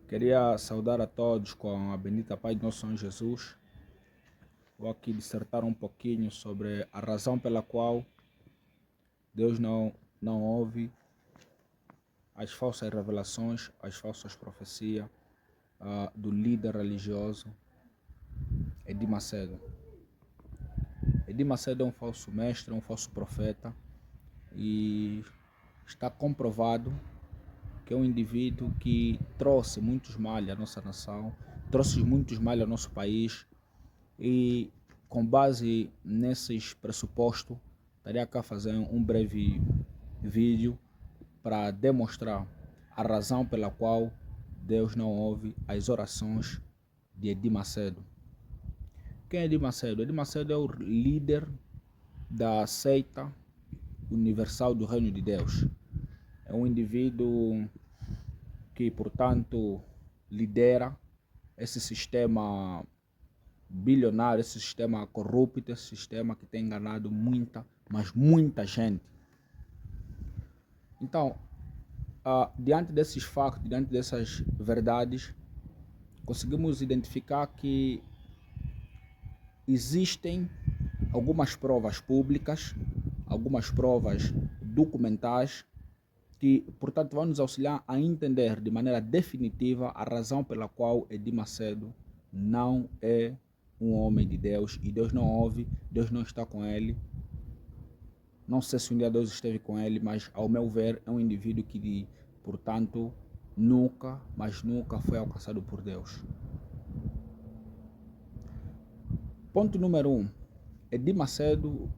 Queria saudar a todos com a bendita paz de nosso Senhor Jesus. Vou aqui dissertar um pouquinho sobre a razão pela qual Deus não ouve as falsas revelações, as falsas profecias do líder religioso Edir Macedo. Edir Macedo é um falso mestre, um falso profeta e está comprovado que é um indivíduo que trouxe muitos males à nossa nação, trouxe muitos males ao nosso país e com base nesses pressupostos, estaria cá fazendo um breve vídeo para demonstrar a razão pela qual Deus não ouve as orações de Edir Macedo. Quem é Edir Macedo? Edir Macedo é o líder da seita universal do Reino de Deus. É um indivíduo que, portanto, lidera esse sistema bilionário, esse sistema corrupto, esse sistema que tem enganado muita, mas muita gente. Então, diante desses factos, diante dessas verdades, conseguimos identificar que existem algumas provas públicas, algumas provas documentais, que, portanto, vão nos auxiliar a entender de maneira definitiva a razão pela qual Edir Macedo não é um homem de Deus e Deus não ouve, Deus não está com ele. Não sei se um dia Deus esteve com ele, mas ao meu ver é um indivíduo que, portanto, nunca, mas nunca foi alcançado por Deus. Ponto número 1. Edir Macedo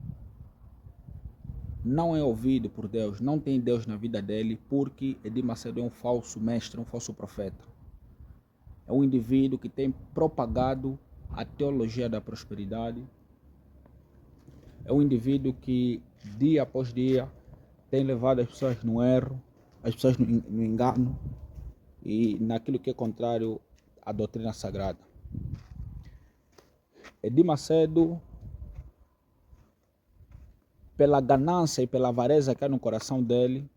não é ouvido por Deus, não tem Deus na vida dele, porque Edir Macedo é um falso mestre, um falso profeta. É um indivíduo que tem propagado a teologia da prosperidade. É um indivíduo que, dia após dia, tem levado as pessoas no erro, as pessoas no engano e naquilo que é contrário à doutrina sagrada. Edir Macedo, pela ganância e pela avareza que há no coração dele,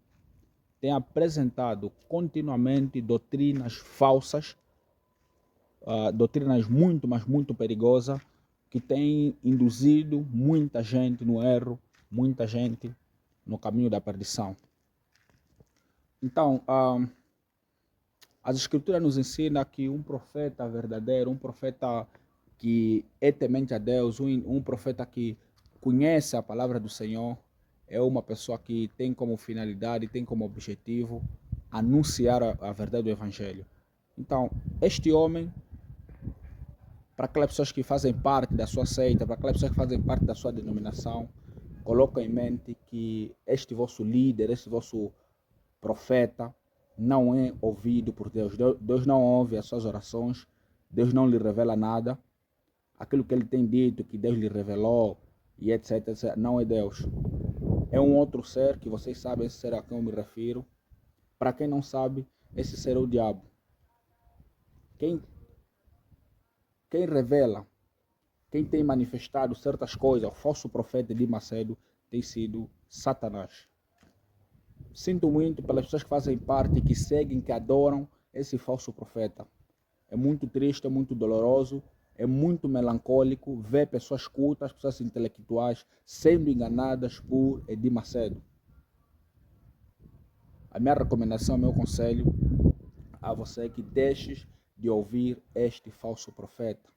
tem apresentado continuamente doutrinas falsas, doutrinas muito, mas muito perigosas, que têm induzido muita gente no erro, muita gente no caminho da perdição. Então, as escrituras nos ensinam que um profeta verdadeiro, um profeta que é temente a Deus, um profeta que conhece a palavra do Senhor, é uma pessoa que tem como finalidade, tem como objetivo anunciar a verdade do Evangelho. Então, este homem, para aquelas pessoas que fazem parte da sua seita, para aquelas pessoas que fazem parte da sua denominação, coloquem em mente que este vosso líder, este vosso profeta, não é ouvido por Deus. Deus não ouve as suas orações, Deus não lhe revela nada. Aquilo que ele tem dito, que Deus lhe revelou, e etc, etc, não é Deus. É um outro ser, que vocês sabem esse ser a quem eu me refiro. Para quem não sabe, esse ser é o diabo. Quem revela, quem tem manifestado certas coisas, o falso profeta Edir Macedo, tem sido Satanás. Sinto muito pelas pessoas que fazem parte, que seguem, que adoram esse falso profeta. É muito triste, é muito doloroso, é muito melancólico ver pessoas cultas, pessoas intelectuais sendo enganadas por Edir Macedo. A minha recomendação, meu conselho a você é que deixes de ouvir este falso profeta.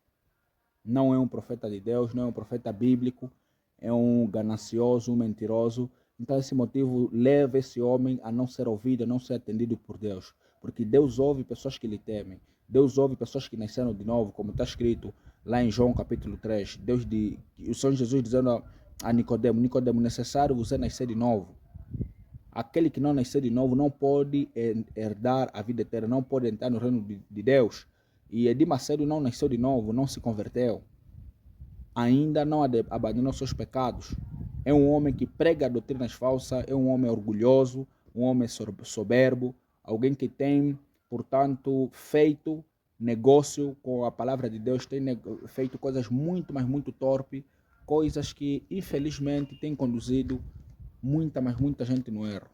Não é um profeta de Deus, não é um profeta bíblico, é um ganancioso, um mentiroso. Então esse motivo leva esse homem a não ser ouvido, a não ser atendido por Deus. Porque Deus ouve pessoas que lhe temem. Deus ouve pessoas que nasceram de novo, como está escrito lá em João capítulo 3. O Senhor Jesus dizendo a Nicodemo, Nicodemo, necessário você nascer de novo. Aquele que não nascer de novo não pode herdar a vida eterna, não pode entrar no reino de Deus. E Edir Macedo não nasceu de novo, não se converteu. Ainda não abandonou seus pecados. É um homem que prega doutrinas falsas, é um homem orgulhoso, um homem soberbo, alguém que tem, portanto, feito negócio com a palavra de Deus, tem feito coisas muito, mas muito torpes, coisas que, infelizmente, têm conduzido muita, mas muita gente no erro.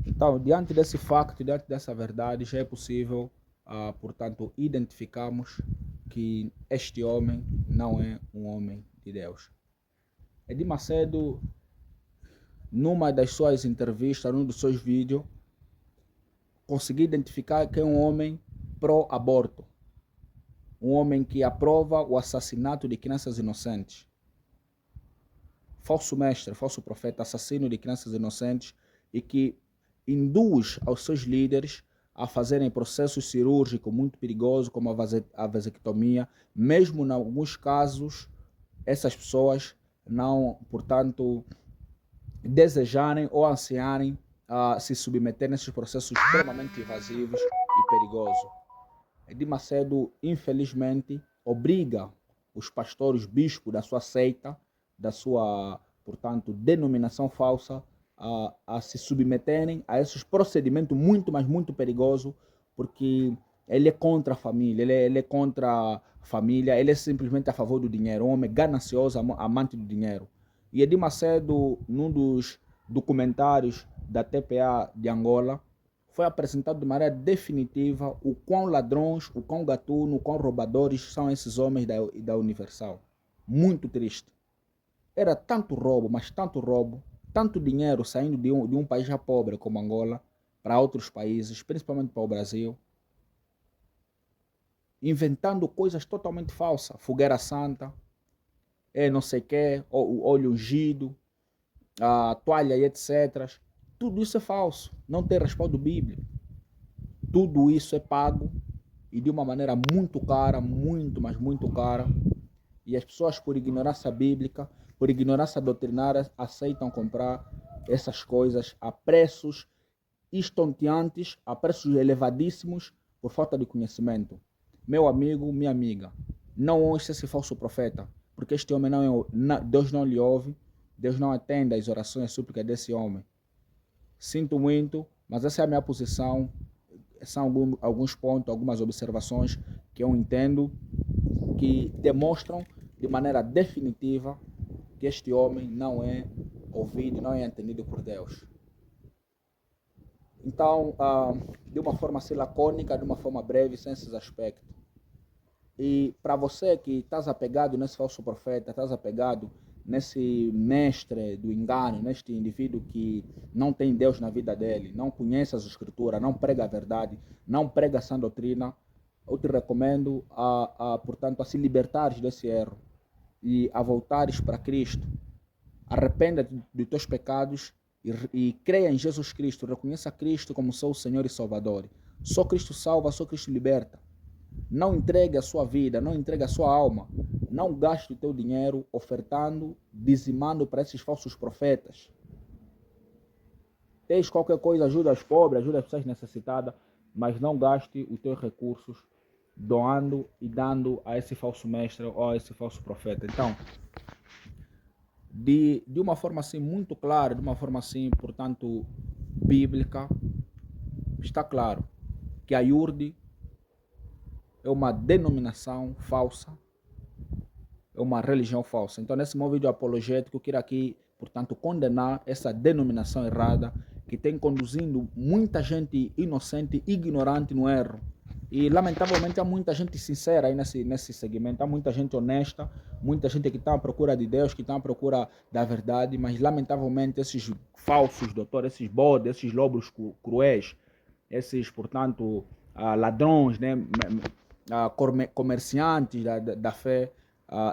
Então, diante desse facto, diante dessa verdade, já é possível, portanto, identificarmos que este homem não é um homem de Deus. Edir Macedo, numa das suas entrevistas, num dos seus vídeos, conseguiu identificar que é um homem pró-aborto. Um homem que aprova o assassinato de crianças inocentes. Falso mestre, falso profeta, assassino de crianças inocentes e que induz aos seus líderes a fazerem processos cirúrgicos muito perigosos, como a vasectomia, mesmo em alguns casos, essas pessoas não, portanto, desejarem ou ansiarem se submeter nesses processos extremamente invasivos e perigosos. Edir Macedo, infelizmente, obriga os pastores bispos da sua seita, da sua, portanto, denominação falsa, a se submeterem a esses procedimentos muito, mas muito perigosos, porque ele é contra a família, ele é contra a família, ele é simplesmente a favor do dinheiro, um homem ganancioso, amante do dinheiro. E Edir Macedo, num dos documentários da TPA de Angola, foi apresentado de maneira definitiva o quão ladrões, o quão gatuno, o quão roubadores são esses homens da Universal. Muito triste. Era tanto roubo, mas tanto roubo, tanto dinheiro saindo de um país já pobre como Angola para outros países, principalmente para o Brasil, inventando coisas totalmente falsas. Fogueira santa, não sei o quê, o óleo ungido, a toalha e etc. Tudo isso é falso, não tem respaldo bíblico. Tudo isso é pago e de uma maneira muito cara, muito, mas muito cara. E as pessoas, por ignorância bíblica, por ignorância doutrinária, aceitam comprar essas coisas a preços estonteantes, a preços elevadíssimos, por falta de conhecimento. Meu amigo, minha amiga, não ouça esse falso profeta, porque este homem Deus não lhe ouve, Deus não atende às orações e súplicas desse homem. Sinto muito, mas essa é a minha posição. São alguns pontos, algumas observações que eu entendo que demonstram de maneira definitiva que este homem não é ouvido, não é entendido por Deus. Então, de uma forma assim lacônica, de uma forma breve, sem esses aspectos. E para você que estás apegado nesse falso profeta, estás apegado nesse mestre do engano, neste indivíduo que não tem Deus na vida dele, não conhece as escrituras, não prega a verdade, não prega a sã doutrina, eu te recomendo portanto, a se libertares desse erro e a voltares para Cristo. Arrependa-te dos teus pecados e creia em Jesus Cristo, reconheça Cristo como seu Senhor e Salvador. Só Cristo salva, só Cristo liberta. Não entregue a sua vida, não entregue a sua alma. Não gaste o teu dinheiro ofertando, dizimando para esses falsos profetas. Tens qualquer coisa, ajuda os pobres, ajuda as pessoas necessitadas, mas não gaste os teus recursos doando e dando a esse falso mestre ou a esse falso profeta. Então, de uma forma assim muito clara, de uma forma assim, portanto, bíblica, está claro que a IURD é uma denominação falsa, é uma religião falsa. Então, nesse meu vídeo apologético, eu quero aqui, portanto, condenar essa denominação errada que tem conduzindo muita gente inocente, ignorante no erro. E, lamentavelmente, há muita gente sincera aí nesse segmento, há muita gente honesta, muita gente que está à procura de Deus, que está à procura da verdade, mas, lamentavelmente, esses falsos doutores, esses bodes, esses lobos cruéis, esses, portanto, ladrões, né, comerciantes da fé,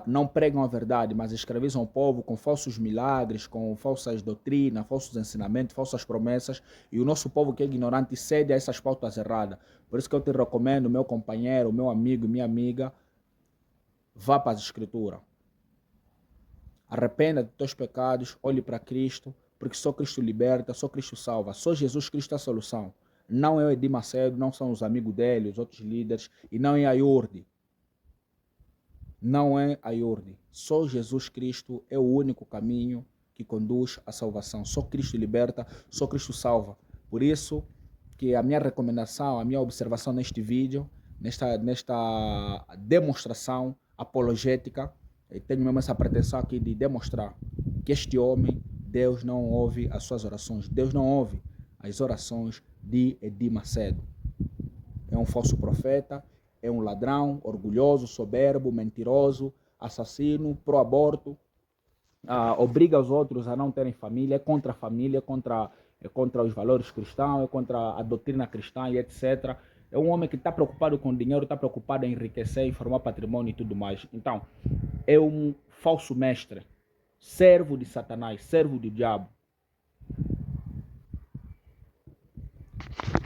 não pregam a verdade, mas escravizam o povo com falsos milagres, com falsas doutrinas, falsos ensinamentos, falsas promessas, e o nosso povo que é ignorante cede a essas pautas erradas. Por isso que eu te recomendo, meu companheiro, meu amigo, minha amiga, vá para as escrituras. Arrependa de teus pecados, olhe para Cristo, porque só Cristo liberta, só Cristo salva, só Jesus Cristo é a solução. Não é o Edir Macedo, não são os amigos dele, os outros líderes, e não é a IURD. Não é a IURD. Só Jesus Cristo é o único caminho que conduz à salvação. Só Cristo liberta, só Cristo salva. Por isso que a minha recomendação, a minha observação neste vídeo, nesta demonstração apologética, eu tenho mesmo essa pretensão aqui de demonstrar que este homem, Deus não ouve as suas orações. Deus não ouve. as orações de Edir Macedo. É um falso profeta, é um ladrão, orgulhoso, soberbo, mentiroso, assassino, pró-aborto, obriga os outros a não terem família, é contra a família, é contra os valores cristãos, é contra a doutrina cristã e etc. É um homem que está preocupado com dinheiro, está preocupado em enriquecer, em formar patrimônio e tudo mais. Então, é um falso mestre, servo de Satanás, servo do diabo.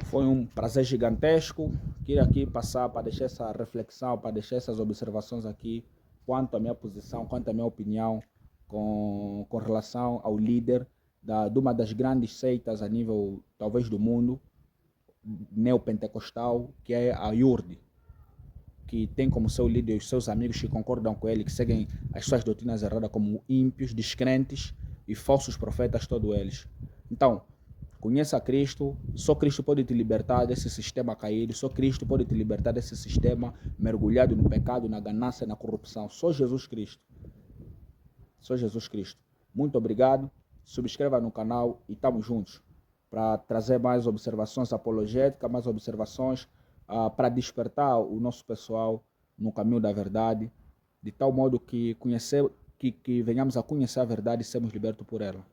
Foi um prazer gigantesco. Queria aqui passar para deixar essa reflexão, para deixar essas observações aqui, quanto à minha posição, quanto à minha opinião com relação ao líder de uma das grandes seitas a nível, talvez, do mundo, neopentecostal, que é a IURD, que tem como seu líder os seus amigos que concordam com ele, que seguem as suas doutrinas erradas como ímpios, descrentes e falsos profetas, todos eles. Então, conheça Cristo, só Cristo pode te libertar desse sistema caído, só Cristo pode te libertar desse sistema mergulhado no pecado, na ganância, na corrupção. Só Jesus Cristo. Só Jesus Cristo. Muito obrigado, subscreva no canal e estamos juntos para trazer mais observações apologéticas, mais observações para despertar o nosso pessoal no caminho da verdade, de tal modo que venhamos a conhecer a verdade e sermos libertos por ela.